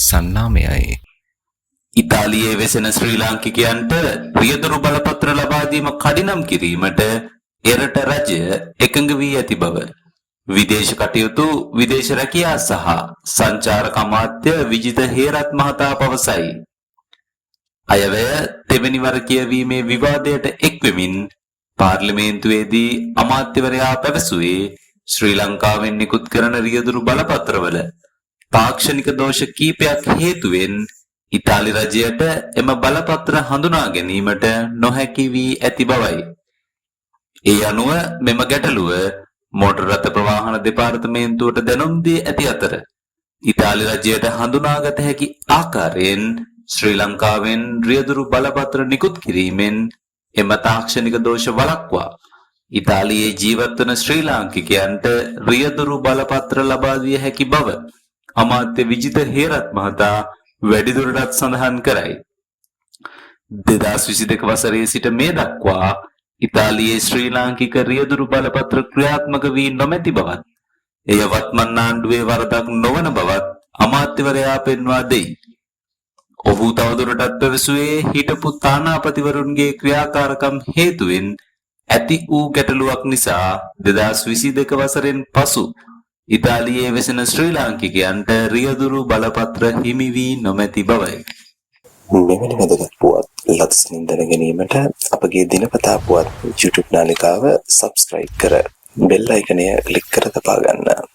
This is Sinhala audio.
සන්නාමයයි. ඉතාලියේ වෙසෙන ශ්‍රී ලාංකිකයන්ට රියදුරු බලපත්‍ර ලබා දීම කඩිනම් කිරීමට එරට රජය එකඟ වී ඇති බව විදේශ කටයුතු විදේශ රැකියා සහ සංචාරක අමාත්‍ය විජිත හේරත් මහතා පවසයි. අයවැය දෙවැනි වර කියවීමේ විවාදයට එක්වෙමින් පාර්ලිමේන්තුවේදී අමාත්‍යවරයා පැවසුවේ ශ්‍රී ලංකාවෙන් නිකුත් කරන රියදුරු බලපත්‍රවල තාක්ෂණික දෝෂ කීපයක් හේතුවෙන් ඉතාලි රජයට එම බලපත්‍ර හඳුනා ගැනීමට නොහැකි වී ඇති බවයි. ඒ අනුව මෙම ගැටලුව මෝටර් රථ ප්‍රවාහන දෙපාර්තමේන්තුවට දැනුම් දී ඇති අතර ඉතාලි රජයට හඳුනාගත හැකි ආකාරයෙන් ශ්‍රී ලංකාවෙන් රියදුරු බලපත්‍ර නිකුත් කිරීමෙන් එම තාක්ෂණික දෝෂ වළක්වා ඉතාලියේ ජීවත් වන ශ්‍රී ලාංකිකයන්ට රියදුරු බලපත්‍ර ලබා දිය හැකි බව අමාත්‍ය විජිත හේරත් මහතා වැඩිදුරටත් සඳහන් කරයි. 2022 වසරේ සිට මේ දක්වා ඉතාලියේ ශ්‍රී ලාංකික රියදුරු බලපත්‍ර ක්‍රියාත්මක වී නොමැති බවත් එය වත්මන් ආණ්ඩුවේ වරදක් නොවන බවත් අමාත්‍යවරයා පෙන්වා දෙයි. ඔහු තවදුරටත් පැවසුවේ හිටපු තානාපතිවරුන්ගේ ක්‍රියාකාරකම් හේතුවෙන් ඇති වූ ගැටලුවක් නිසා 2022 වසරෙන් පසු ඉතාලියේ වෙසෙන ශ්‍රී ලාංකිකයන්ට රියදුරු බලපත්‍ර හිමි වී නොමැති බවයි. මෙවැනි වැදගත් පුවත් ලදසනින් දැන ගැනීමට අපගේ දිනපතා පුවත් YouTube නාලිකාව සබ්ස්ක්‍රයිබ් කර බෙල් අයිකනය ක්ලික් කර තබා ගන්න.